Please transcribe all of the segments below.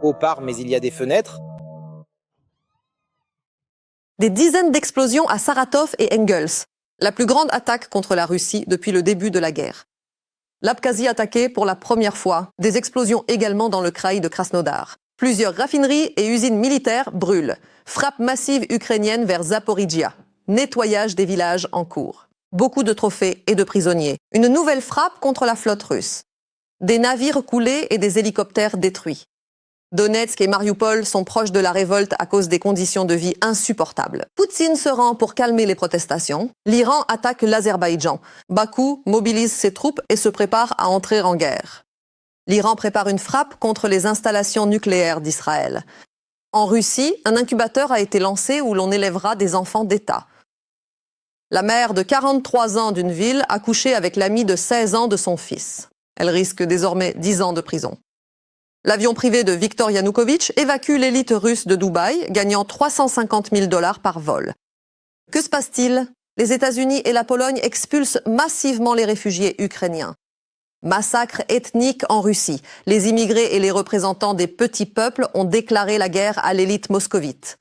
haut-part, mais il y a des fenêtres. Des dizaines d'explosions à Saratov et Engels, la plus grande attaque contre la Russie depuis le début de la guerre. L'Abkhazie attaquée pour la première fois, des explosions également dans le kraï de Krasnodar. Plusieurs raffineries et usines militaires brûlent. Frappe massive ukrainienne vers Zaporijia. Nettoyage des villages en cours. Beaucoup de trophées et de prisonniers. Une nouvelle frappe contre la flotte russe. Des navires coulés et des hélicoptères détruits. Donetsk et Mariupol sont proches de la révolte à cause des conditions de vie insupportables. Poutine se rend pour calmer les protestations. L'Iran attaque l'Azerbaïdjan. Bakou mobilise ses troupes et se prépare à entrer en guerre. L'Iran prépare une frappe contre les installations nucléaires d'Israël. En Russie, un incubateur a été lancé où l'on élèvera des enfants d'État. La mère de 43 ans d'une ville a couché avec l'ami de 16 ans de son fils. Elle risque désormais 10 ans de prison. L'avion privé de Viktor Yanukovych évacue l'élite russe de Dubaï, gagnant 350 000 $ par vol. Que se passe-t-il? Les États-Unis et la Pologne expulsent massivement les réfugiés ukrainiens. Massacre ethnique en Russie. Les immigrés et les représentants des petits peuples ont déclaré la guerre à l'élite moscovite.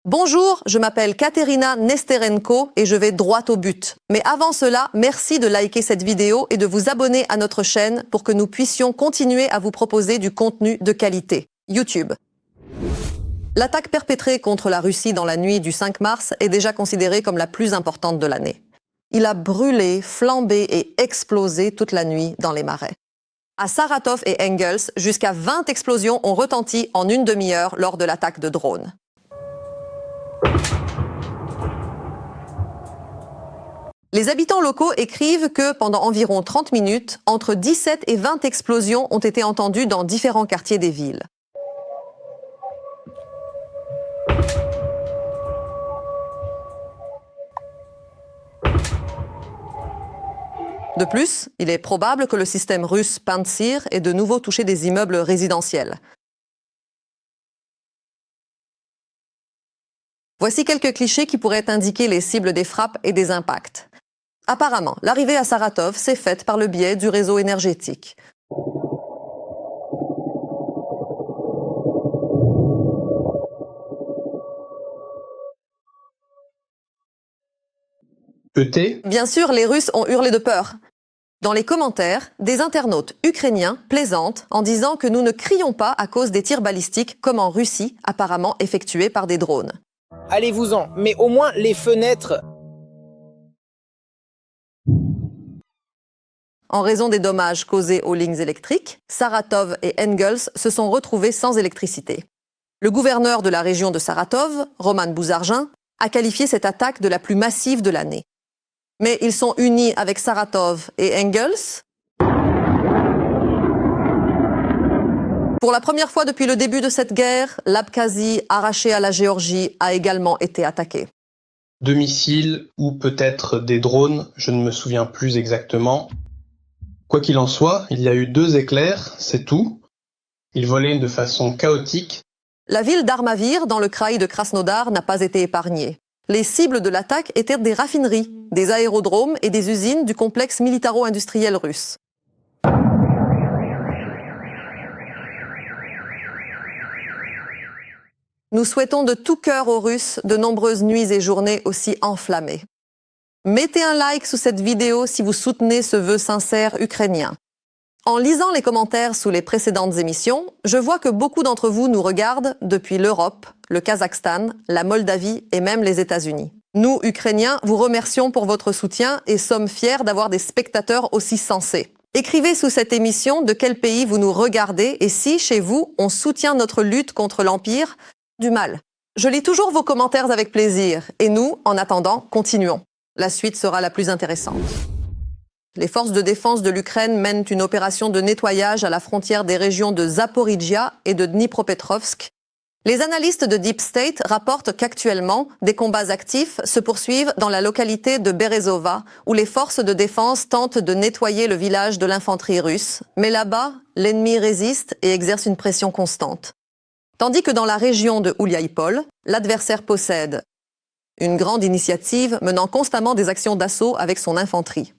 Bonjour, je m'appelle Katerina Nesterenko et je vais droit au but. Mais avant cela, merci de liker cette vidéo et de vous abonner à notre chaîne pour que nous puissions continuer à vous proposer du contenu de qualité. YouTube. L'attaque perpétrée contre la Russie dans la nuit du 5 mars est déjà considérée comme la plus importante de l'année. Il a brûlé, flambé et explosé toute la nuit dans les marais. À Saratov et Engels, jusqu'à 20 explosions ont retenti en une demi-heure lors de l'attaque de drones. Les habitants locaux écrivent que pendant environ 30 minutes, entre 17 et 20 explosions ont été entendues dans différents quartiers des villes. De plus, il est probable que le système russe Pantsir ait de nouveau touché des immeubles résidentiels. Voici quelques clichés qui pourraient indiquer les cibles des frappes et des impacts. Apparemment, l'arrivée à Saratov s'est faite par le biais du réseau énergétique. ET? Bien sûr, les Russes ont hurlé de peur. Dans les commentaires, des internautes ukrainiens plaisantent en disant que nous ne crions pas à cause des tirs balistiques comme en Russie, apparemment effectués par des drones. Allez-vous-en, mais au moins les fenêtres. En raison des dommages causés aux lignes électriques, Saratov et Engels se sont retrouvés sans électricité. Le gouverneur de la région de Saratov, Roman Bouzargin, a qualifié cette attaque de la plus massive de l'année. Mais ils sont unis avec Saratov et Engels. Pour la première fois depuis le début de cette guerre, l'Abkhazie, arrachée à la Géorgie, a également été attaquée. 2 missiles ou peut-être des drones, je ne me souviens plus exactement. Quoi qu'il en soit, il y a eu 2 éclairs, c'est tout. Ils volaient de façon chaotique. La ville d'Armavir, dans le kraï de Krasnodar, n'a pas été épargnée. Les cibles de l'attaque étaient des raffineries, des aérodromes et des usines du complexe militaro-industriel russe. Nous souhaitons de tout cœur aux Russes de nombreuses nuits et journées aussi enflammées. Mettez un like sous cette vidéo si vous soutenez ce vœu sincère ukrainien. En lisant les commentaires sous les précédentes émissions, je vois que beaucoup d'entre vous nous regardent depuis l'Europe, le Kazakhstan, la Moldavie et même les États-Unis. Nous, Ukrainiens, vous remercions pour votre soutien et sommes fiers d'avoir des spectateurs aussi sensés. Écrivez sous cette émission de quel pays vous nous regardez et si, chez vous, on soutient notre lutte contre l'Empire du mal. Je lis toujours vos commentaires avec plaisir et nous, en attendant, continuons. La suite sera la plus intéressante. Les forces de défense de l'Ukraine mènent une opération de nettoyage à la frontière des régions de Zaporijia et de Dnipropetrovsk. Les analystes de Deep State rapportent qu'actuellement, des combats actifs se poursuivent dans la localité de Berezova, où les forces de défense tentent de nettoyer le village de l'infanterie russe. Mais là-bas, l'ennemi résiste et exerce une pression constante. Tandis que dans la région de Ouliaïpol, l'adversaire possède une grande initiative menant constamment des actions d'assaut avec son infanterie.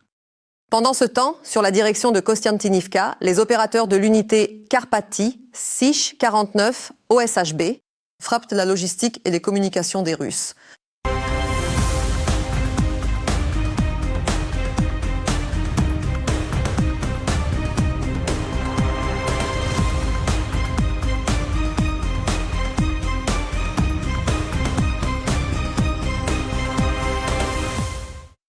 Pendant ce temps, sur la direction de Kostiantynivka, les opérateurs de l'unité Karpaty Sich-49 OSHB frappent la logistique et les communications des Russes.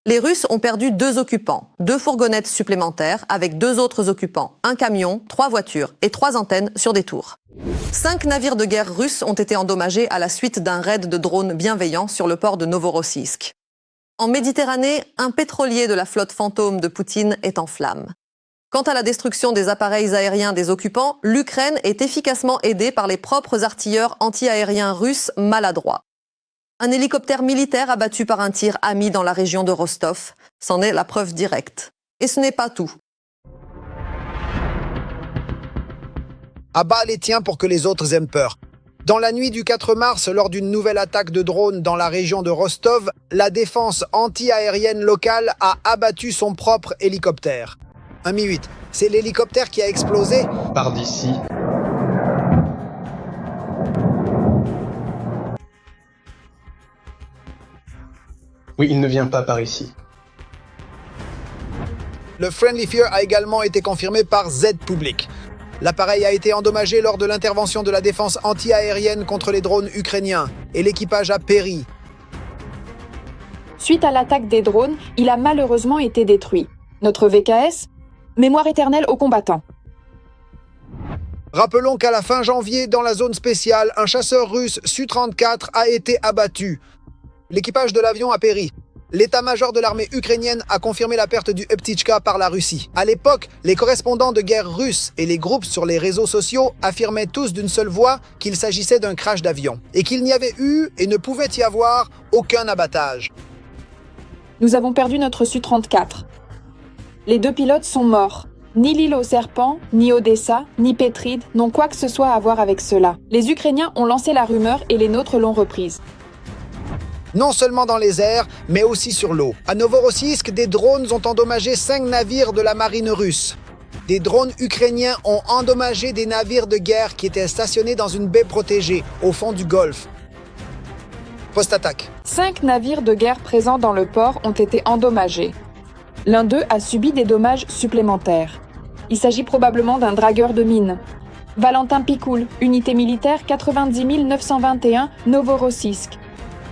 Les Russes ont perdu 2 occupants, 2 fourgonnettes supplémentaires avec 2 autres occupants, un camion, 3 voitures et 3 antennes sur des tours. 5 navires de guerre russes ont été endommagés à la suite d'un raid de drones bienveillants sur le port de Novorossiysk. En Méditerranée, un pétrolier de la flotte fantôme de Poutine est en flammes. Quant à la destruction des appareils aériens des occupants, l'Ukraine est efficacement aidée par les propres artilleurs anti-aériens russes maladroits. Un hélicoptère militaire abattu par un tir ami dans la région de Rostov, c'en est la preuve directe. Et ce n'est pas tout. Abat les tiens pour que les autres aient peur. Dans la nuit du 4 mars, lors d'une nouvelle attaque de drones dans la région de Rostov, la défense anti-aérienne locale a abattu son propre hélicoptère. Un Mi-8, c'est l'hélicoptère qui a explosé. Par d'ici. Oui, il ne vient pas par ici. Le Friendly Fire a également été confirmé par Z Public. L'appareil a été endommagé lors de l'intervention de la défense anti-aérienne contre les drones ukrainiens et l'équipage a péri. Suite à l'attaque des drones, il a malheureusement été détruit. Notre VKS, mémoire éternelle aux combattants. Rappelons qu'à la fin janvier, dans la zone spéciale, un chasseur russe Su-34 a été abattu. L'équipage de l'avion a péri. L'état-major de l'armée ukrainienne a confirmé la perte du Ptitchka par la Russie. À l'époque, les correspondants de guerre russes et les groupes sur les réseaux sociaux affirmaient tous d'une seule voix qu'il s'agissait d'un crash d'avion et qu'il n'y avait eu et ne pouvait y avoir aucun abattage. Nous avons perdu notre Su-34. Les 2 pilotes sont morts. Ni l'île aux serpents, ni Odessa, ni Pétride n'ont quoi que ce soit à voir avec cela. Les Ukrainiens ont lancé la rumeur et les nôtres l'ont reprise. Non seulement dans les airs, mais aussi sur l'eau. À Novorossiysk, des drones ont endommagé 5 navires de la marine russe. Des drones ukrainiens ont endommagé des navires de guerre qui étaient stationnés dans une baie protégée, au fond du Golfe. Post-attaque. 5 navires de guerre présents dans le port ont été endommagés. L'un d'eux a subi des dommages supplémentaires. Il s'agit probablement d'un dragueur de mines. Valentin Pikoul, unité militaire 90 921 Novorossiysk.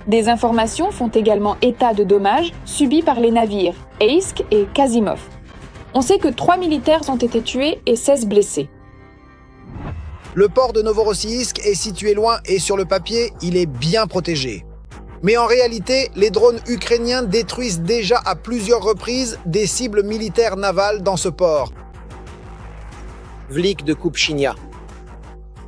Des informations font également état de dommages subis par les navires Eisk et Kazimov. On sait que 3 militaires ont été tués et 16 blessés. Le port de Novorossiysk est situé loin et sur le papier, il est bien protégé. Mais en réalité, les drones ukrainiens détruisent déjà à plusieurs reprises des cibles militaires navales dans ce port. Vlik de Kupchinia.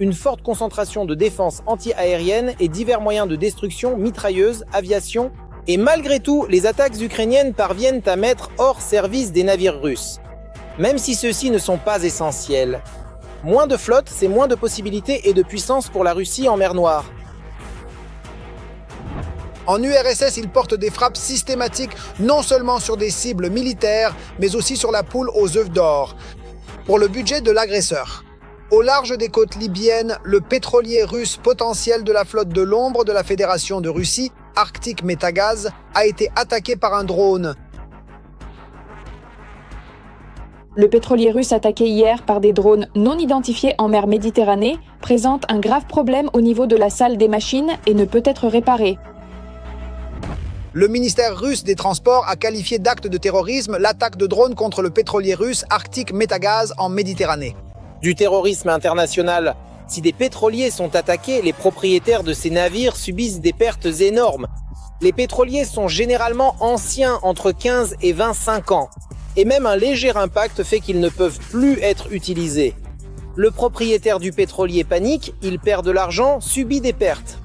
Une forte concentration de défense anti-aérienne et divers moyens de destruction, mitrailleuses, aviation, et malgré tout, les attaques ukrainiennes parviennent à mettre hors service des navires russes. Même si ceux-ci ne sont pas essentiels. Moins de flotte, c'est moins de possibilités et de puissance pour la Russie en mer Noire. En URSS, ils portent des frappes systématiques non seulement sur des cibles militaires, mais aussi sur la poule aux œufs d'or, pour le budget de l'agresseur. Au large des côtes libyennes, le pétrolier russe potentiel de la flotte de l'ombre de la Fédération de Russie, Arctic Metagaz, a été attaqué par un drone. Le pétrolier russe attaqué hier par des drones non identifiés en mer Méditerranée présente un grave problème au niveau de la salle des machines et ne peut être réparé. Le ministère russe des Transports a qualifié d'acte de terrorisme l'attaque de drones contre le pétrolier russe Arctic Metagaz en Méditerranée. Du terrorisme international. Si des pétroliers sont attaqués, les propriétaires de ces navires subissent des pertes énormes. Les pétroliers sont généralement anciens, entre 15 et 25 ans. Et même un léger impact fait qu'ils ne peuvent plus être utilisés. Le propriétaire du pétrolier panique, il perd de l'argent, subit des pertes.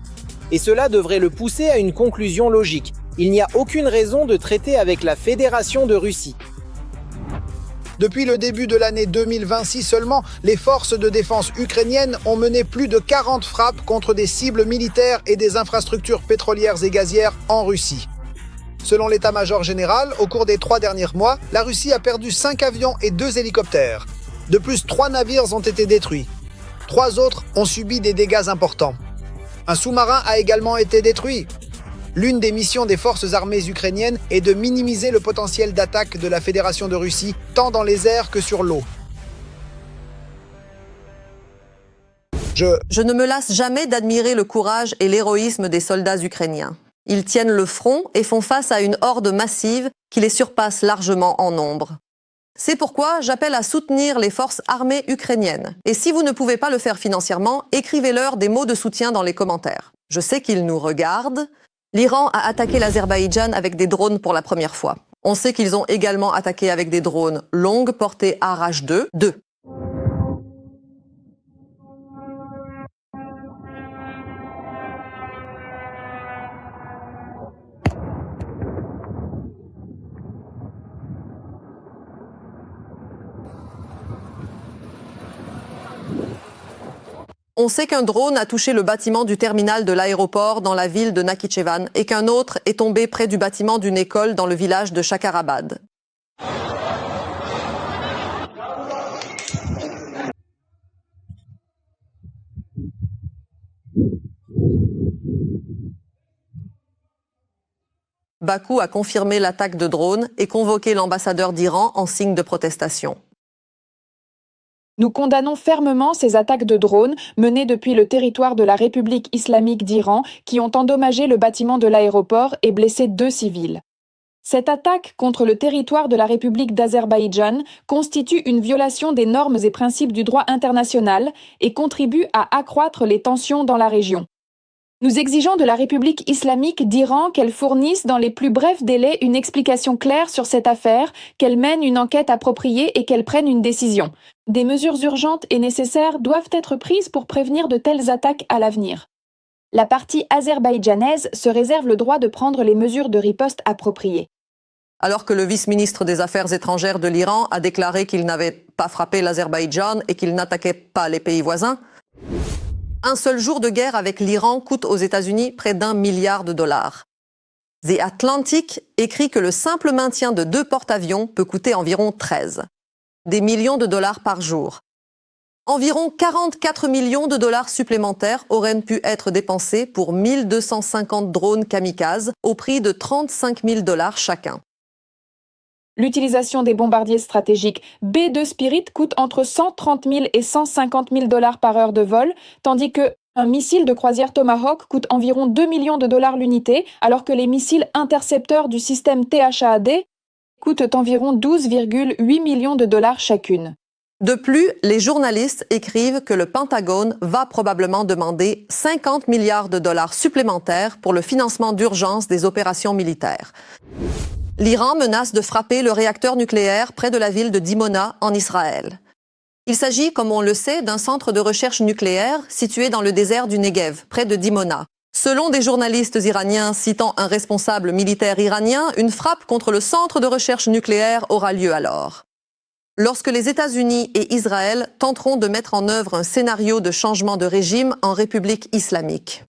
Et cela devrait le pousser à une conclusion logique. Il n'y a aucune raison de traiter avec la Fédération de Russie. Depuis le début de l'année 2026 seulement, les forces de défense ukrainiennes ont mené plus de 40 frappes contre des cibles militaires et des infrastructures pétrolières et gazières en Russie. Selon l'état-major général, au cours des 3 derniers mois, la Russie a perdu 5 avions et 2 hélicoptères. De plus, 3 navires ont été détruits. 3 autres ont subi des dégâts importants. Un sous-marin a également été détruit. L'une des missions des forces armées ukrainiennes est de minimiser le potentiel d'attaque de la Fédération de Russie, tant dans les airs que sur l'eau. Je ne me lasse jamais d'admirer le courage et l'héroïsme des soldats ukrainiens. Ils tiennent le front et font face à une horde massive qui les surpasse largement en nombre. C'est pourquoi j'appelle à soutenir les forces armées ukrainiennes. Et si vous ne pouvez pas le faire financièrement, écrivez-leur des mots de soutien dans les commentaires. Je sais qu'ils nous regardent. L'Iran a attaqué l'Azerbaïdjan avec des drones pour la première fois. On sait qu'ils ont également attaqué avec des drones longue portée Arach-2. On sait qu'un drone a touché le bâtiment du terminal de l'aéroport dans la ville de Nakhichevan et qu'un autre est tombé près du bâtiment d'une école dans le village de Shakarabad. Bakou a confirmé l'attaque de drones et convoqué l'ambassadeur d'Iran en signe de protestation. Nous condamnons fermement ces attaques de drones menées depuis le territoire de la République islamique d'Iran qui ont endommagé le bâtiment de l'aéroport et blessé 2 civils. Cette attaque contre le territoire de la République d'Azerbaïdjan constitue une violation des normes et principes du droit international et contribue à accroître les tensions dans la région. Nous exigeons de la République islamique d'Iran qu'elle fournisse dans les plus brefs délais une explication claire sur cette affaire, qu'elle mène une enquête appropriée et qu'elle prenne une décision. Des mesures urgentes et nécessaires doivent être prises pour prévenir de telles attaques à l'avenir. La partie azerbaïdjanaise se réserve le droit de prendre les mesures de riposte appropriées. Alors que le vice-ministre des Affaires étrangères de l'Iran a déclaré qu'il n'avait pas frappé l'Azerbaïdjan et qu'il n'attaquait pas les pays voisins, un seul jour de guerre avec l'Iran coûte aux États-Unis près d'$1 milliard. The Atlantic écrit que le simple maintien de 2 porte-avions peut coûter environ 13. Des millions de dollars par jour. Environ 44 millions de dollars supplémentaires auraient pu être dépensés pour 1250 drones kamikazes au prix de $35 000 chacun. L'utilisation des bombardiers stratégiques B-2 Spirit coûte entre 130 000 et 150 000 $ par heure de vol, tandis qu'un missile de croisière Tomahawk coûte environ 2 millions de dollars l'unité, alors que les missiles intercepteurs du système THAAD coûtent environ 12,8 millions de dollars chacune. De plus, les journalistes écrivent que le Pentagone va probablement demander 50 milliards de dollars supplémentaires pour le financement d'urgence des opérations militaires. L'Iran menace de frapper le réacteur nucléaire près de la ville de Dimona, en Israël. Il s'agit, comme on le sait, d'un centre de recherche nucléaire situé dans le désert du Negev, près de Dimona. Selon des journalistes iraniens citant un responsable militaire iranien, une frappe contre le centre de recherche nucléaire aura lieu alors. Lorsque les États-Unis et Israël tenteront de mettre en œuvre un scénario de changement de régime en République islamique.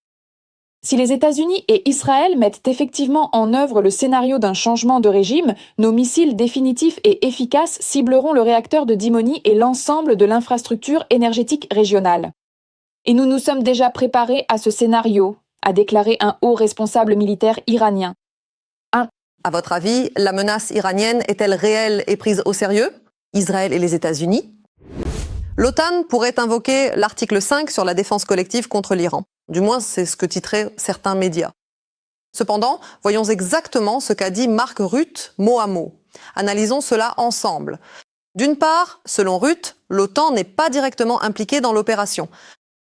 Si les États-Unis et Israël mettent effectivement en œuvre le scénario d'un changement de régime, nos missiles définitifs et efficaces cibleront le réacteur de Dimoni et l'ensemble de l'infrastructure énergétique régionale. Et nous nous sommes déjà préparés à ce scénario, a déclaré un haut responsable militaire iranien. À votre avis, la menace iranienne est-elle réelle et prise au sérieux ? Israël et les États-Unis ? L'OTAN pourrait invoquer l'article 5 sur la défense collective contre l'Iran. Du moins, c'est ce que titraient certains médias. Cependant, voyons exactement ce qu'a dit Mark Rutte mot à mot. Analysons cela ensemble. D'une part, selon Rutte, l'OTAN n'est pas directement impliquée dans l'opération.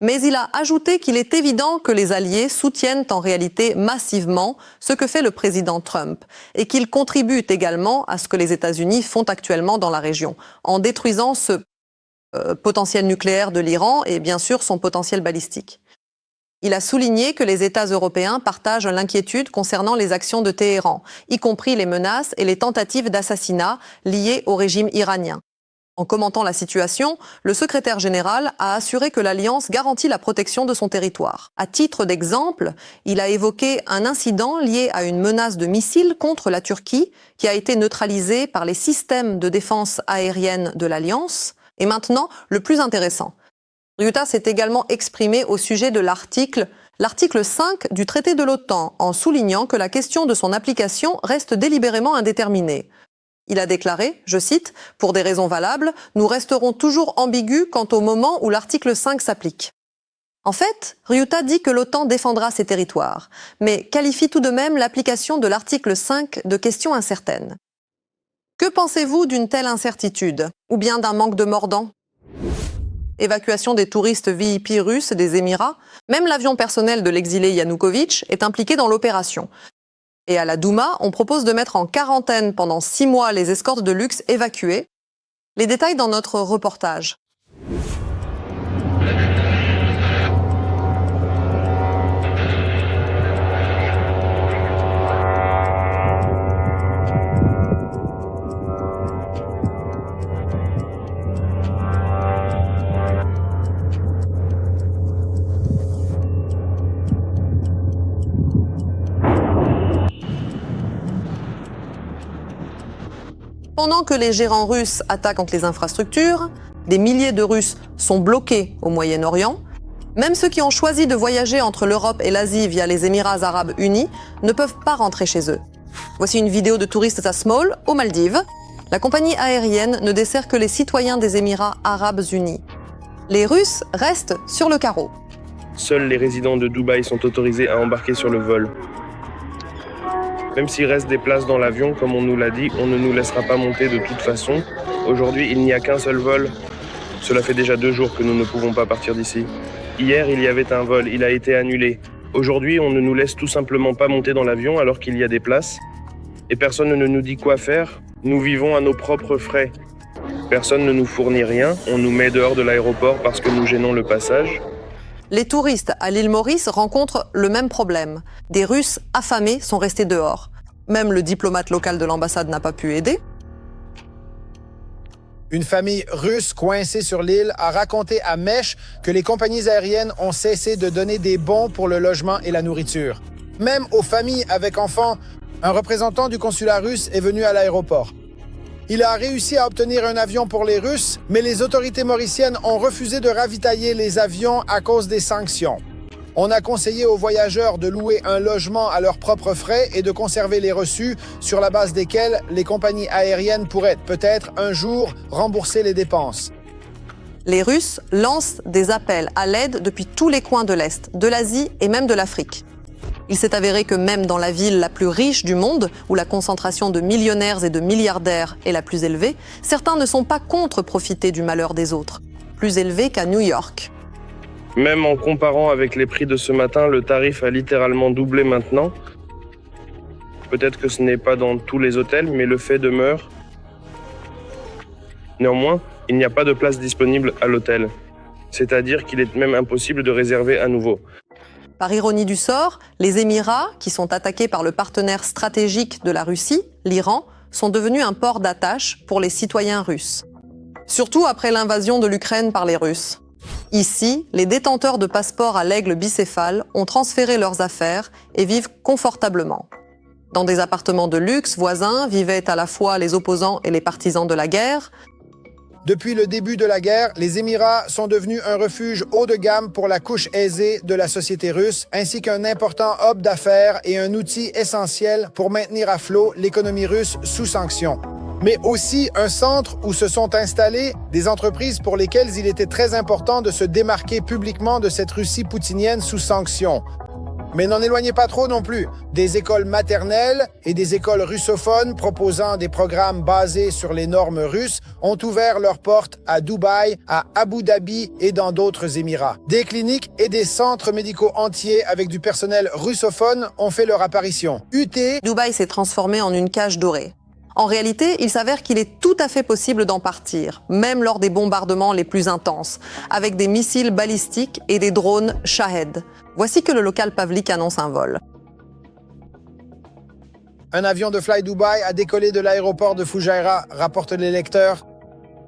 Mais il a ajouté qu'il est évident que les alliés soutiennent en réalité massivement ce que fait le président Trump et qu'ils contribuent également à ce que les États-Unis font actuellement dans la région, en détruisant ce potentiel nucléaire de l'Iran et bien sûr son potentiel balistique. Il a souligné que les États européens partagent l'inquiétude concernant les actions de Téhéran, y compris les menaces et les tentatives d'assassinat liées au régime iranien. En commentant la situation, le secrétaire général a assuré que l'Alliance garantit la protection de son territoire. À titre d'exemple, il a évoqué un incident lié à une menace de missiles contre la Turquie qui a été neutralisée par les systèmes de défense aérienne de l'Alliance. Et maintenant, le plus intéressant. Ryuta s'est également exprimé au sujet de l'article 5 du traité de l'OTAN, en soulignant que la question de son application reste délibérément indéterminée. Il a déclaré, je cite, « Pour des raisons valables, nous resterons toujours ambigus quant au moment où l'article 5 s'applique ». En fait, Ryuta dit que l'OTAN défendra ses territoires, mais qualifie tout de même l'application de l'article 5 de question incertaine. Que pensez-vous d'une telle incertitude, ou bien d'un manque de mordant ? Évacuation des touristes VIP russes des Émirats, même l'avion personnel de l'exilé Yanukovych est impliqué dans l'opération. Et à la Douma, on propose de mettre en quarantaine pendant 6 mois les escortes de luxe évacuées. Les détails dans notre reportage. Pendant que les gérants russes attaquent contre les infrastructures, des milliers de Russes sont bloqués au Moyen-Orient. Même ceux qui ont choisi de voyager entre l'Europe et l'Asie via les Émirats arabes unis ne peuvent pas rentrer chez eux. Voici une vidéo de touristes à Small, aux Maldives. La compagnie aérienne ne dessert que les citoyens des Émirats arabes unis. Les Russes restent sur le carreau. Seuls les résidents de Dubaï sont autorisés à embarquer sur le vol. Même s'il reste des places dans l'avion, comme on nous l'a dit, on ne nous laissera pas monter de toute façon. Aujourd'hui, il n'y a qu'un seul vol. Cela fait déjà 2 jours que nous ne pouvons pas partir d'ici. Hier, il y avait un vol, il a été annulé. Aujourd'hui, on ne nous laisse tout simplement pas monter dans l'avion alors qu'il y a des places. Et personne ne nous dit quoi faire. Nous vivons à nos propres frais. Personne ne nous fournit rien, on nous met dehors de l'aéroport parce que nous gênons le passage. Les touristes à l'île Maurice rencontrent le même problème. Des Russes affamés sont restés dehors. Même le diplomate local de l'ambassade n'a pas pu aider. Une famille russe coincée sur l'île a raconté à Mesh que les compagnies aériennes ont cessé de donner des bons pour le logement et la nourriture. Même aux familles avec enfants, un représentant du consulat russe est venu à l'aéroport. Il a réussi à obtenir un avion pour les Russes, mais les autorités mauriciennes ont refusé de ravitailler les avions à cause des sanctions. On a conseillé aux voyageurs de louer un logement à leurs propres frais et de conserver les reçus sur la base desquels les compagnies aériennes pourraient peut-être un jour rembourser les dépenses. Les Russes lancent des appels à l'aide depuis tous les coins de l'Est, de l'Asie et même de l'Afrique. Il s'est avéré que même dans la ville la plus riche du monde, où la concentration de millionnaires et de milliardaires est la plus élevée, certains ne sont pas contre profiter du malheur des autres, plus élevé qu'à New York. Même en comparant avec les prix de ce matin, le tarif a littéralement doublé maintenant. Peut-être que ce n'est pas dans tous les hôtels, mais le fait demeure. Néanmoins, il n'y a pas de place disponible à l'hôtel. C'est-à-dire qu'il est même impossible de réserver à nouveau. Par ironie du sort, les Émirats, qui sont attaqués par le partenaire stratégique de la Russie, l'Iran, sont devenus un port d'attache pour les citoyens russes. Surtout après l'invasion de l'Ukraine par les Russes. Ici, les détenteurs de passeports à l'aigle bicéphale ont transféré leurs affaires et vivent confortablement. Dans des appartements de luxe voisins vivaient à la fois les opposants et les partisans de la guerre. Depuis le début de la guerre, les Émirats sont devenus un refuge haut de gamme pour la couche aisée de la société russe, ainsi qu'un important hub d'affaires et un outil essentiel pour maintenir à flot l'économie russe sous sanctions. Mais aussi un centre où se sont installées des entreprises pour lesquelles il était très important de se démarquer publiquement de cette Russie poutinienne sous sanctions. Mais n'en éloignez pas trop non plus. Des écoles maternelles et des écoles russophones proposant des programmes basés sur les normes russes ont ouvert leurs portes à Dubaï, à Abu Dhabi et dans d'autres Émirats. Des cliniques et des centres médicaux entiers avec du personnel russophone ont fait leur apparition. Dubaï s'est transformé en une cage dorée. En réalité, il s'avère qu'il est tout à fait possible d'en partir, même lors des bombardements les plus intenses, avec des missiles balistiques et des drones Shahed. Voici que le local Pavlik annonce un vol. Un avion de Fly Dubai a décollé de l'aéroport de Fujairah, rapportent les lecteurs.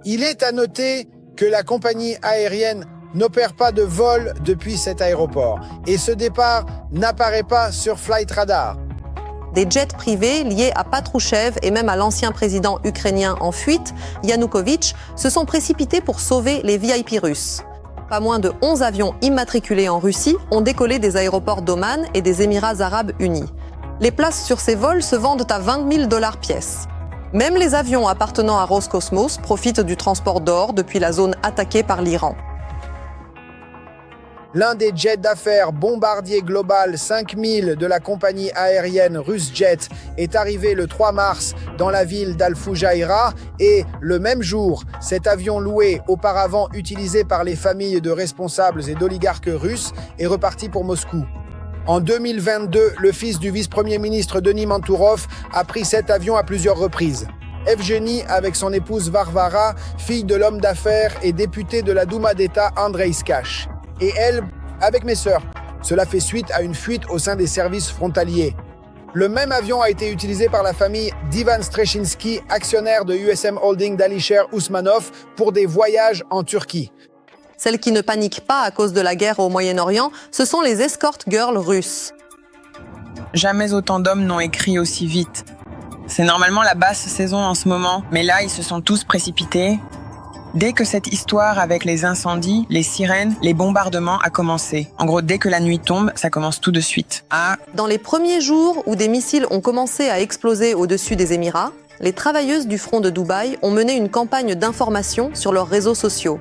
Il est à noter que la compagnie aérienne n'opère pas de vol depuis cet aéroport et ce départ n'apparaît pas sur Flight Radar. Des jets privés liés à Patrushev et même à l'ancien président ukrainien en fuite, Yanukovych, se sont précipités pour sauver les VIP russes. Pas moins de 11 avions immatriculés en Russie ont décollé des aéroports d'Oman et des Émirats arabes unis. Les places sur ces vols se vendent à 20 000 $ pièce. Même les avions appartenant à Roscosmos profitent du transport d'or depuis la zone attaquée par l'Iran. L'un des jets d'affaires Bombardier Global 5000 de la compagnie aérienne RusJet est arrivé le 3 mars dans la ville d'Al-Fujairah et, le même jour, cet avion loué, auparavant utilisé par les familles de responsables et d'oligarques russes, est reparti pour Moscou. En 2022, le fils du vice-premier ministre Denis Mantourov a pris cet avion à plusieurs reprises. Evgeny, avec son épouse Varvara, fille de l'homme d'affaires et députée de la Douma d'État Andrei Skash. Et elle, avec mes sœurs. Cela fait suite à une fuite au sein des services frontaliers. Le même avion a été utilisé par la famille d'Ivan Strechinski, actionnaire de USM Holding d'Alisher Ousmanov, pour des voyages en Turquie. Celles qui ne paniquent pas à cause de la guerre au Moyen-Orient, ce sont les escort girls russes. Jamais autant d'hommes n'ont écrit aussi vite. C'est normalement la basse saison en ce moment, mais là, ils se sont tous précipités. Dès que cette histoire avec les incendies, les sirènes, les bombardements a commencé. En gros, dès que la nuit tombe, ça commence tout de suite. Dans les premiers jours où des missiles ont commencé à exploser au-dessus des Émirats, les travailleuses du front de Dubaï ont mené une campagne d'information sur leurs réseaux sociaux.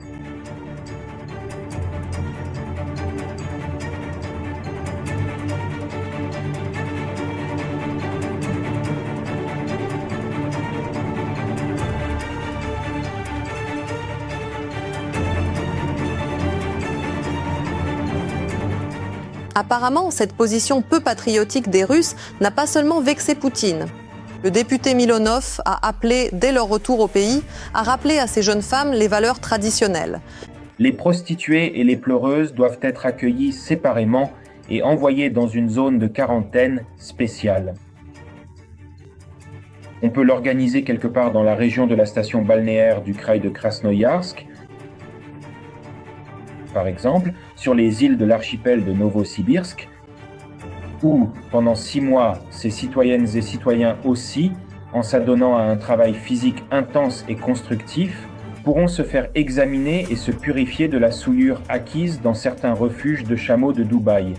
Apparemment, cette position peu patriotique des Russes n'a pas seulement vexé Poutine. Le député Milonov a appelé, dès leur retour au pays, à rappeler à ces jeunes femmes les valeurs traditionnelles. Les prostituées et les pleureuses doivent être accueillies séparément et envoyées dans une zone de quarantaine spéciale. On peut l'organiser quelque part dans la région de la station balnéaire du kraï de Krasnoïarsk, par exemple, sur les îles de l'archipel de Novosibirsk, où, pendant 6 mois, ces citoyennes et citoyens aussi, en s'adonnant à un travail physique intense et constructif, pourront se faire examiner et se purifier de la souillure acquise dans certains refuges de chameaux de Dubaï.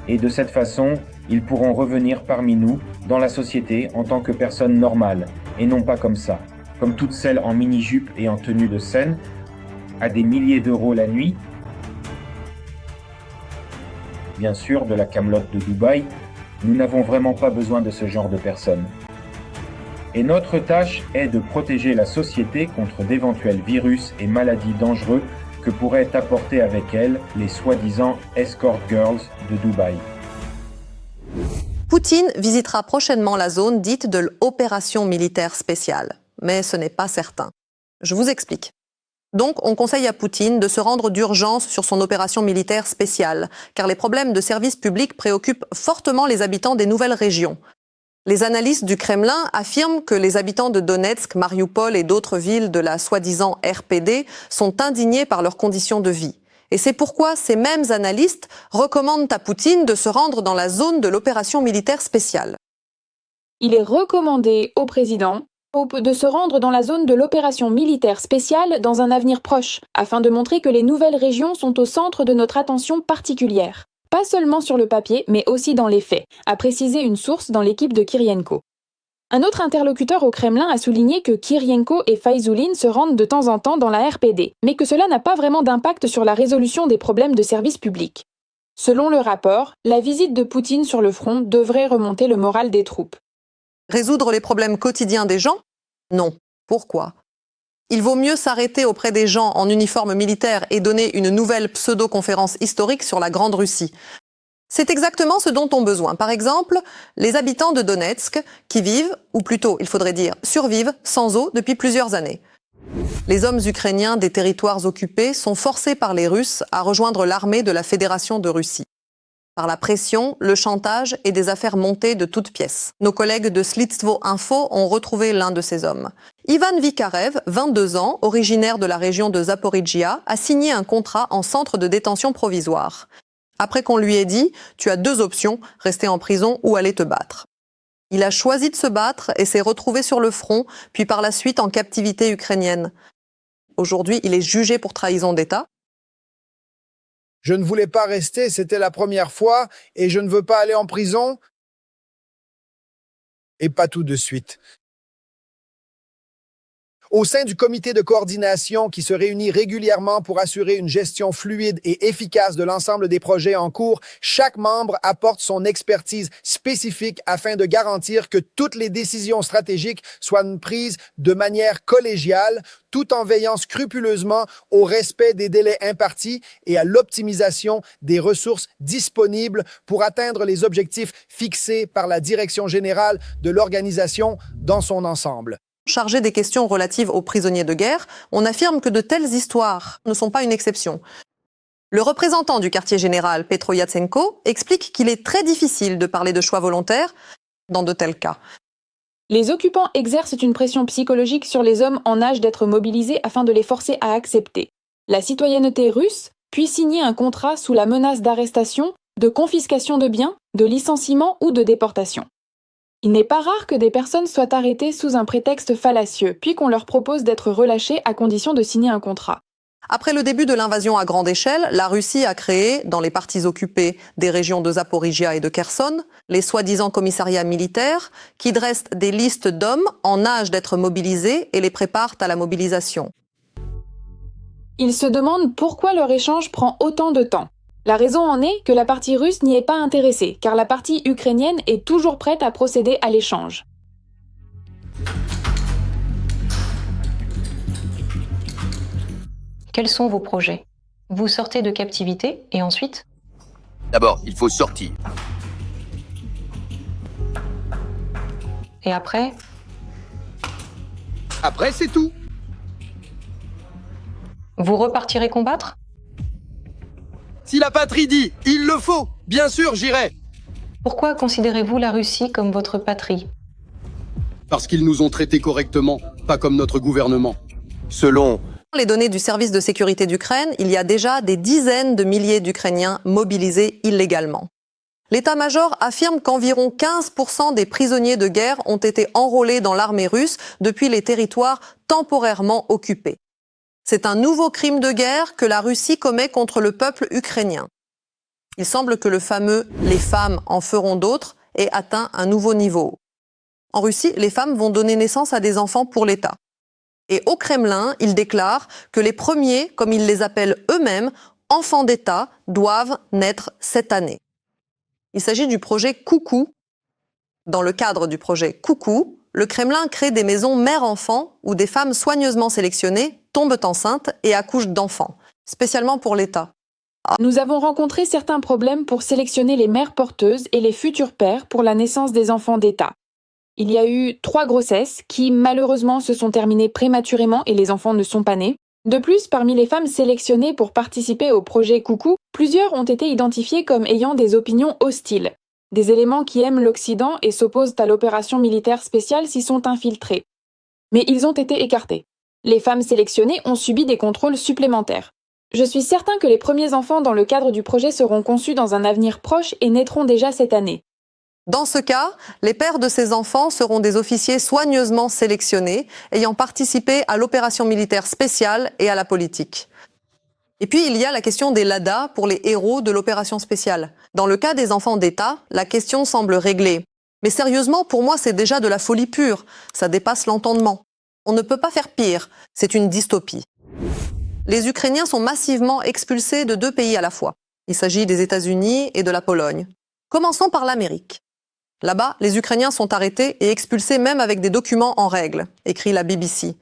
Et de cette façon, ils pourront revenir parmi nous, dans la société, en tant que personnes normales, et non pas comme ça, comme toutes celles en mini-jupe et en tenue de scène, à des milliers d'euros la nuit. Bien sûr, de la camelote de Dubaï, nous n'avons vraiment pas besoin de ce genre de personnes. Et notre tâche est de protéger la société contre d'éventuels virus et maladies dangereux que pourraient apporter avec elles les soi-disant escort girls de Dubaï. Poutine visitera prochainement la zone dite de l'opération militaire spéciale. Mais ce n'est pas certain. Je vous explique. Donc, on conseille à Poutine de se rendre d'urgence sur son opération militaire spéciale, car les problèmes de service public préoccupent fortement les habitants des nouvelles régions. Les analystes du Kremlin affirment que les habitants de Donetsk, Mariupol et d'autres villes de la soi-disant RPD sont indignés par leurs conditions de vie. Et c'est pourquoi ces mêmes analystes recommandent à Poutine de se rendre dans la zone de l'opération militaire spéciale. Il est recommandé au président de se rendre dans la zone de l'opération militaire spéciale dans un avenir proche, afin de montrer que les nouvelles régions sont au centre de notre attention particulière. Pas seulement sur le papier, mais aussi dans les faits, a précisé une source dans l'équipe de Kirienko. Un autre interlocuteur au Kremlin a souligné que Kirienko et Faizuline se rendent de temps en temps dans la RPD, mais que cela n'a pas vraiment d'impact sur la résolution des problèmes de service public. Selon le rapport, la visite de Poutine sur le front devrait remonter le moral des troupes. Résoudre les problèmes quotidiens des gens ? Non. Pourquoi ? Il vaut mieux s'arrêter auprès des gens en uniforme militaire et donner une nouvelle pseudo-conférence historique sur la Grande Russie. C'est exactement ce dont ont besoin. Par exemple, les habitants de Donetsk qui vivent, ou plutôt, il faudrait dire, survivent sans eau depuis plusieurs années. Les hommes ukrainiens des territoires occupés sont forcés par les Russes à rejoindre l'armée de la Fédération de Russie. Par la pression, le chantage et des affaires montées de toutes pièces. Nos collègues de Slitstvo Info ont retrouvé l'un de ces hommes. Ivan Vikarev, 22 ans, originaire de la région de Zaporijia, a signé un contrat en centre de détention provisoire. Après qu'on lui ait dit « Tu as 2 options, rester en prison ou aller te battre ». Il a choisi de se battre et s'est retrouvé sur le front, puis par la suite en captivité ukrainienne. Aujourd'hui, il est jugé pour trahison d'État. Je ne voulais pas rester, c'était la première fois, et je ne veux pas aller en prison. Et pas tout de suite. Au sein du comité de coordination qui se réunit régulièrement pour assurer une gestion fluide et efficace de l'ensemble des projets en cours, chaque membre apporte son expertise spécifique afin de garantir que toutes les décisions stratégiques soient prises de manière collégiale, tout en veillant scrupuleusement au respect des délais impartis et à l'optimisation des ressources disponibles pour atteindre les objectifs fixés par la direction générale de l'organisation dans son ensemble. Chargé des questions relatives aux prisonniers de guerre, on affirme que de telles histoires ne sont pas une exception. Le représentant du quartier général, Petro Yatsenko, explique qu'il est très difficile de parler de choix volontaires dans de tels cas. Les occupants exercent une pression psychologique sur les hommes en âge d'être mobilisés afin de les forcer à accepter la citoyenneté russe, puis signer un contrat sous la menace d'arrestation, de confiscation de biens, de licenciement ou de déportation. Il n'est pas rare que des personnes soient arrêtées sous un prétexte fallacieux, puis qu'on leur propose d'être relâchées à condition de signer un contrat. Après le début de l'invasion à grande échelle, la Russie a créé, dans les parties occupées des régions de Zaporijia et de Kherson, les soi-disant commissariats militaires qui dressent des listes d'hommes en âge d'être mobilisés et les préparent à la mobilisation. Ils se demandent pourquoi leur échange prend autant de temps. La raison en est que la partie russe n'y est pas intéressée, car la partie ukrainienne est toujours prête à procéder à l'échange. Quels sont vos projets? Vous sortez de captivité et ensuite? D'abord, il faut sortir. Et après? Après, c'est tout. Vous repartirez combattre? Si la patrie dit « il le faut », bien sûr, j'irai. Pourquoi considérez-vous la Russie comme votre patrie? Parce qu'ils nous ont traités correctement, pas comme notre gouvernement. Selon les données du service de sécurité d'Ukraine, il y a déjà des dizaines de milliers d'Ukrainiens mobilisés illégalement. L'état-major affirme qu'environ 15% des prisonniers de guerre ont été enrôlés dans l'armée russe depuis les territoires temporairement occupés. C'est un nouveau crime de guerre que la Russie commet contre le peuple ukrainien. Il semble que le fameux « les femmes en feront d'autres » ait atteint un nouveau niveau. En Russie, les femmes vont donner naissance à des enfants pour l'État. Et au Kremlin, ils déclarent que les premiers, comme ils les appellent eux-mêmes, enfants d'État, doivent naître cette année. Il s'agit du projet Coucou. Dans le cadre du projet Coucou, le Kremlin crée des maisons mère-enfant où des femmes soigneusement sélectionnées tombent enceintes et accouchent d'enfants, spécialement pour l'État. Nous avons rencontré certains problèmes pour sélectionner les mères porteuses et les futurs pères pour la naissance des enfants d'État. Il y a eu 3 grossesses qui, malheureusement, se sont terminées prématurément et les enfants ne sont pas nés. De plus, parmi les femmes sélectionnées pour participer au projet Coucou, plusieurs ont été identifiées comme ayant des opinions hostiles. Des éléments qui aiment l'Occident et s'opposent à l'opération militaire spéciale s'y sont infiltrés. Mais ils ont été écartés. Les femmes sélectionnées ont subi des contrôles supplémentaires. Je suis certain que les premiers enfants dans le cadre du projet seront conçus dans un avenir proche et naîtront déjà cette année. Dans ce cas, les pères de ces enfants seront des officiers soigneusement sélectionnés, ayant participé à l'opération militaire spéciale et à la politique. Et puis, il y a la question des LADA pour les héros de l'opération spéciale. Dans le cas des enfants d'État, la question semble réglée. Mais sérieusement, pour moi, c'est déjà de la folie pure. Ça dépasse l'entendement. On ne peut pas faire pire. C'est une dystopie. Les Ukrainiens sont massivement expulsés de 2 pays à la fois. Il s'agit des États-Unis et de la Pologne. Commençons par l'Amérique. Là-bas, les Ukrainiens sont arrêtés et expulsés même avec des documents en règle, écrit la BBC.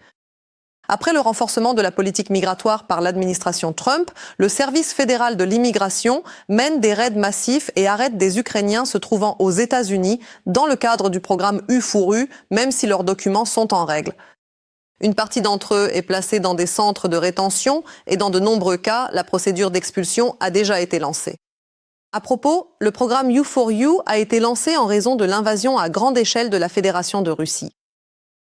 Après le renforcement de la politique migratoire par l'administration Trump, le service fédéral de l'immigration mène des raids massifs et arrête des Ukrainiens se trouvant aux États-Unis dans le cadre du programme U4U, même si leurs documents sont en règle. Une partie d'entre eux est placée dans des centres de rétention et dans de nombreux cas, la procédure d'expulsion a déjà été lancée. À propos, le programme U4U a été lancé en raison de l'invasion à grande échelle de la Fédération de Russie.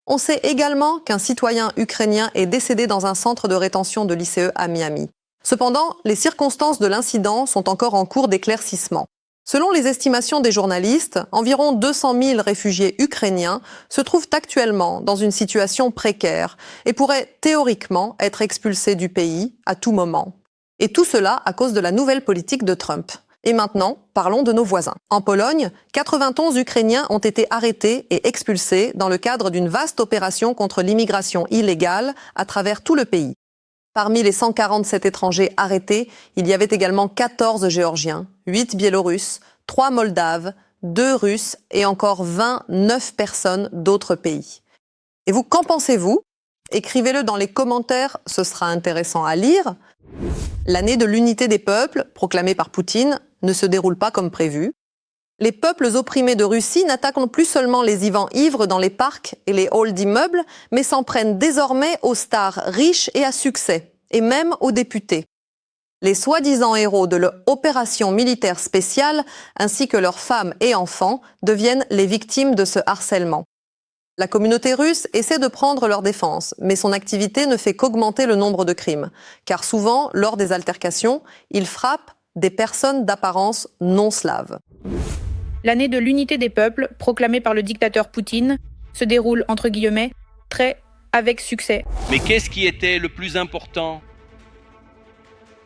On sait également qu'un citoyen ukrainien est décédé dans un centre de rétention de l'ICE à Miami. Cependant, les circonstances de l'incident sont encore en cours d'éclaircissement. Selon les estimations des journalistes, environ 200 000 réfugiés ukrainiens se trouvent actuellement dans une situation précaire et pourraient théoriquement être expulsés du pays à tout moment. Et tout cela à cause de la nouvelle politique de Trump. Et maintenant, parlons de nos voisins. En Pologne, 91 Ukrainiens ont été arrêtés et expulsés dans le cadre d'une vaste opération contre l'immigration illégale à travers tout le pays. Parmi les 147 étrangers arrêtés, il y avait également 14 Géorgiens, 8 Biélorusses, 3 Moldaves, 2 Russes et encore 29 personnes d'autres pays. Et vous, qu'en pensez-vous ? Écrivez-le dans les commentaires, ce sera intéressant à lire. L'année de l'unité des peuples, proclamée par Poutine, ne se déroule pas comme prévu. Les peuples opprimés de Russie n'attaquent plus seulement les Ivans ivres dans les parcs et les halls d'immeubles, mais s'en prennent désormais aux stars riches et à succès, et même aux députés. Les soi-disant héros de l'opération militaire spéciale, ainsi que leurs femmes et enfants, deviennent les victimes de ce harcèlement. La communauté russe essaie de prendre leur défense, mais son activité ne fait qu'augmenter le nombre de crimes, car souvent, lors des altercations, ils frappent des personnes d'apparence non slave. L'année de l'unité des peuples, proclamée par le dictateur Poutine, se déroule, entre guillemets, avec succès. Mais qu'est-ce qui était le plus important ?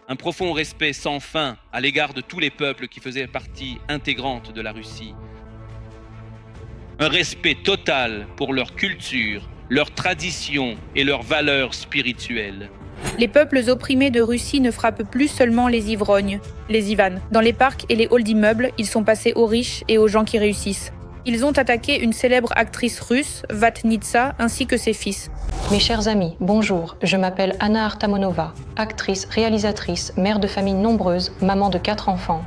Un profond respect sans fin à l'égard de tous les peuples qui faisaient partie intégrante de la Russie. Un respect total pour leur culture, leurs traditions et leurs valeurs spirituelles. Les peuples opprimés de Russie ne frappent plus seulement les ivrognes, les Ivan. Dans les parcs et les halls d'immeubles, ils sont passés aux riches et aux gens qui réussissent. Ils ont attaqué une célèbre actrice russe, Vatnitsa, ainsi que ses fils. Mes chers amis, bonjour, je m'appelle Anna Artamonova, actrice, réalisatrice, mère de famille nombreuse, maman de 4 enfants.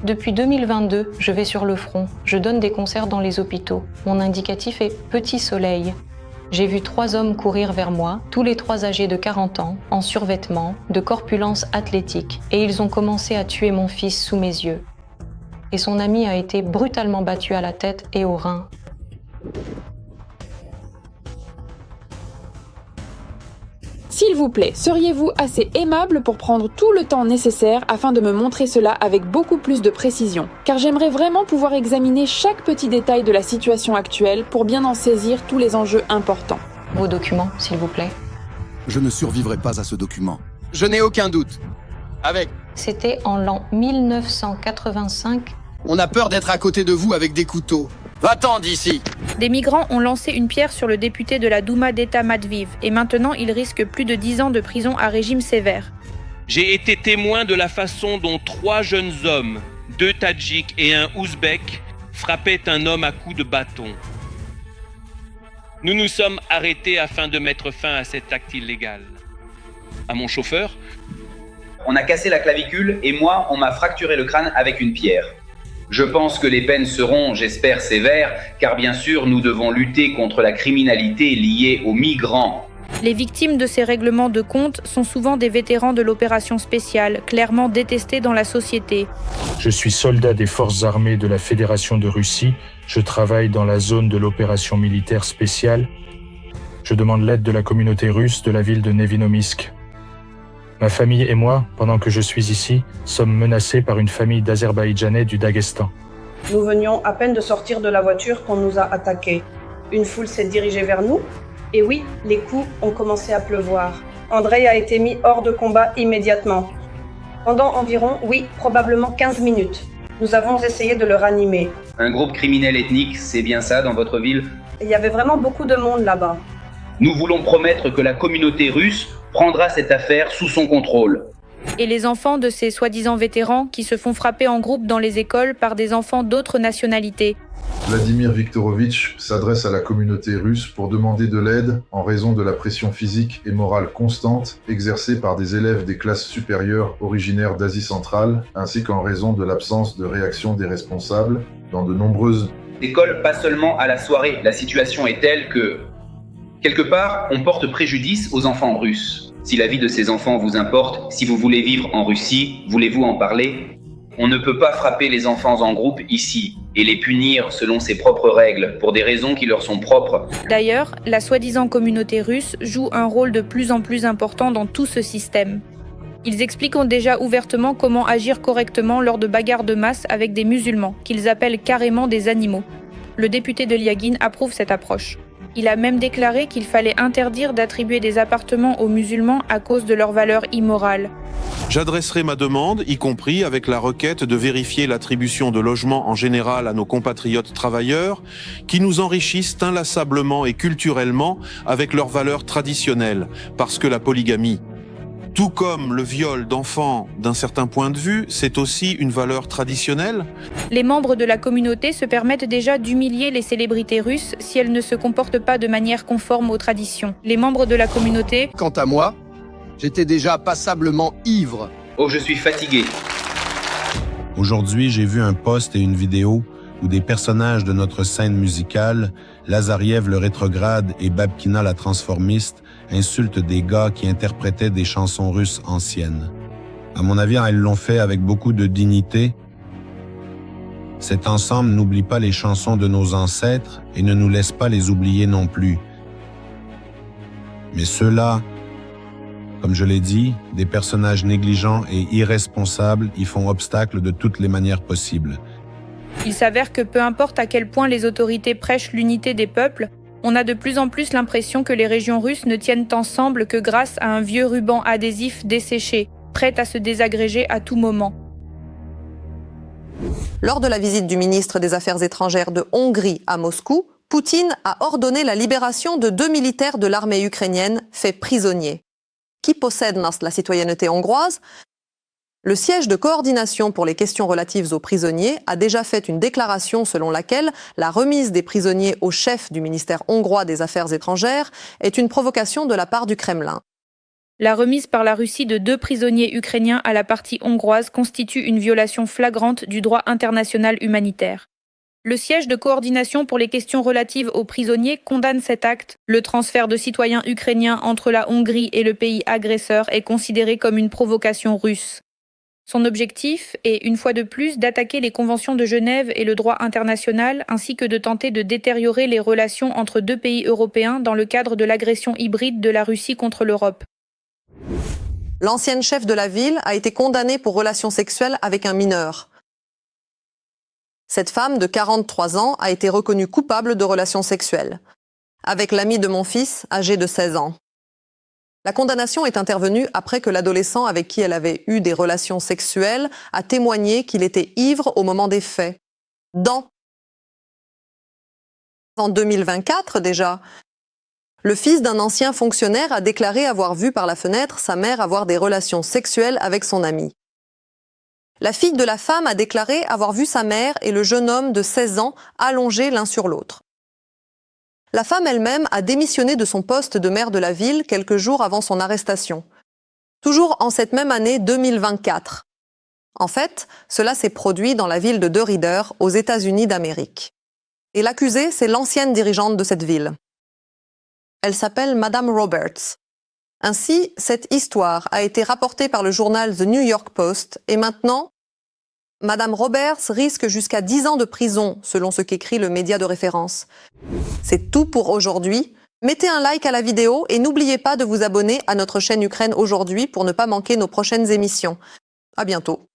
Depuis 2022, je vais sur le front, je donne des concerts dans les hôpitaux. Mon indicatif est Petit Soleil. J'ai vu 3 hommes courir vers moi, tous les 3 âgés de 40 ans, en survêtement, de corpulence athlétique, et ils ont commencé à tuer mon fils sous mes yeux. Et son ami a été brutalement battu à la tête et aux reins. S'il vous plaît, seriez-vous assez aimable pour prendre tout le temps nécessaire afin de me montrer cela avec beaucoup plus de précision ? Car j'aimerais vraiment pouvoir examiner chaque petit détail de la situation actuelle pour bien en saisir tous les enjeux importants. Vos documents, s'il vous plaît. Je ne survivrai pas à ce document. Je n'ai aucun doute. C'était en l'an 1985. On a peur d'être à côté de vous avec des couteaux. Va-t'en d'ici! Des migrants ont lancé une pierre sur le député de la Douma d'État Matviv et maintenant il risque plus de 10 ans de prison à régime sévère. J'ai été témoin de la façon dont 3 jeunes hommes, 2 Tadjiks et un Ouzbek, frappaient un homme à coups de bâton. Nous nous sommes arrêtés afin de mettre fin à cet acte illégal. À mon chauffeur, on a cassé la clavicule et moi, on m'a fracturé le crâne avec une pierre. Je pense que les peines seront, j'espère, sévères, car bien sûr, nous devons lutter contre la criminalité liée aux migrants. Les victimes de ces règlements de compte sont souvent des vétérans de l'opération spéciale, clairement détestés dans la société. Je suis soldat des forces armées de la Fédération de Russie. Je travaille dans la zone de l'opération militaire spéciale. Je demande l'aide de la communauté russe de la ville de Nevinomysk. Ma famille et moi, pendant que je suis ici, sommes menacés par une famille d'Azerbaïdjanais du Daghestan. Nous venions à peine de sortir de la voiture qu'on nous a attaqués. Une foule s'est dirigée vers nous. Et oui, les coups ont commencé à pleuvoir. Andrei a été mis hors de combat immédiatement. Pendant environ, probablement 15 minutes. Nous avons essayé de le ranimer. Un groupe criminel ethnique, c'est bien ça dans votre ville ? Il y avait vraiment beaucoup de monde là-bas. Nous voulons promettre que la communauté russe prendra cette affaire sous son contrôle. Et les enfants de ces soi-disant vétérans qui se font frapper en groupe dans les écoles par des enfants d'autres nationalités. Vladimir Viktorovitch s'adresse à la communauté russe pour demander de l'aide en raison de la pression physique et morale constante exercée par des élèves des classes supérieures originaires d'Asie centrale, ainsi qu'en raison de l'absence de réaction des responsables dans de nombreuses écoles, pas seulement à la soirée. La situation est telle que, quelque part, on porte préjudice aux enfants russes. Si la vie de ces enfants vous importe, si vous voulez vivre en Russie, voulez-vous en parler ? On ne peut pas frapper les enfants en groupe ici et les punir selon ses propres règles, pour des raisons qui leur sont propres. D'ailleurs, la soi-disant communauté russe joue un rôle de plus en plus important dans tout ce système. Ils expliquent déjà ouvertement comment agir correctement lors de bagarres de masse avec des musulmans, qu'ils appellent carrément des animaux. Le député de Liagin approuve cette approche. Il a même déclaré qu'il fallait interdire d'attribuer des appartements aux musulmans à cause de leur valeur immorale. J'adresserai ma demande, y compris avec la requête de vérifier l'attribution de logements en général à nos compatriotes travailleurs, qui nous enrichissent inlassablement et culturellement avec leurs valeurs traditionnelles, parce que la polygamie, tout comme le viol d'enfants d'un certain point de vue, c'est aussi une valeur traditionnelle. Les membres de la communauté se permettent déjà d'humilier les célébrités russes si elles ne se comportent pas de manière conforme aux traditions. Les membres de la communauté... Quant à moi, j'étais déjà passablement ivre. Oh, je suis fatigué. Aujourd'hui, j'ai vu un post et une vidéo où des personnages de notre scène musicale, Lazariev le rétrograde et Babkina la transformiste, insultent des gars qui interprétaient des chansons russes anciennes. À mon avis, elles l'ont fait avec beaucoup de dignité. Cet ensemble n'oublie pas les chansons de nos ancêtres et ne nous laisse pas les oublier non plus. Mais ceux-là, comme je l'ai dit, des personnages négligents et irresponsables y font obstacle de toutes les manières possibles. Il s'avère que peu importe à quel point les autorités prêchent l'unité des peuples, on a de plus en plus l'impression que les régions russes ne tiennent ensemble que grâce à un vieux ruban adhésif desséché, prêt à se désagréger à tout moment. Lors de la visite du ministre des Affaires étrangères de Hongrie à Moscou, Poutine a ordonné la libération de 2 militaires de l'armée ukrainienne faits prisonniers. Qui possède la citoyenneté hongroise? Le siège de coordination pour les questions relatives aux prisonniers a déjà fait une déclaration selon laquelle la remise des prisonniers au chef du ministère hongrois des Affaires étrangères est une provocation de la part du Kremlin. La remise par la Russie de 2 prisonniers ukrainiens à la partie hongroise constitue une violation flagrante du droit international humanitaire. Le siège de coordination pour les questions relatives aux prisonniers condamne cet acte. Le transfert de citoyens ukrainiens entre la Hongrie et le pays agresseur est considéré comme une provocation russe. Son objectif est, une fois de plus, d'attaquer les conventions de Genève et le droit international, ainsi que de tenter de détériorer les relations entre 2 pays européens dans le cadre de l'agression hybride de la Russie contre l'Europe. L'ancienne chef de la ville a été condamnée pour relations sexuelles avec un mineur. Cette femme de 43 ans a été reconnue coupable de relations sexuelles, avec l'ami de mon fils, âgé de 16 ans. La condamnation est intervenue après que l'adolescent avec qui elle avait eu des relations sexuelles a témoigné qu'il était ivre au moment des faits. En 2024 déjà, le fils d'un ancien fonctionnaire a déclaré avoir vu par la fenêtre sa mère avoir des relations sexuelles avec son ami. La fille de la femme a déclaré avoir vu sa mère et le jeune homme de 16 ans allongés l'un sur l'autre. La femme elle-même a démissionné de son poste de maire de la ville quelques jours avant son arrestation. Toujours en cette même année 2024. En fait, cela s'est produit dans la ville de De Ridder, aux États-Unis d'Amérique. Et l'accusée, c'est l'ancienne dirigeante de cette ville. Elle s'appelle Madame Roberts. Ainsi, cette histoire a été rapportée par le journal The New York Post et maintenant, Madame Roberts risque jusqu'à 10 ans de prison, selon ce qu'écrit le média de référence. C'est tout pour aujourd'hui. Mettez un like à la vidéo et n'oubliez pas de vous abonner à notre chaîne Ukraine aujourd'hui pour ne pas manquer nos prochaines émissions. À bientôt.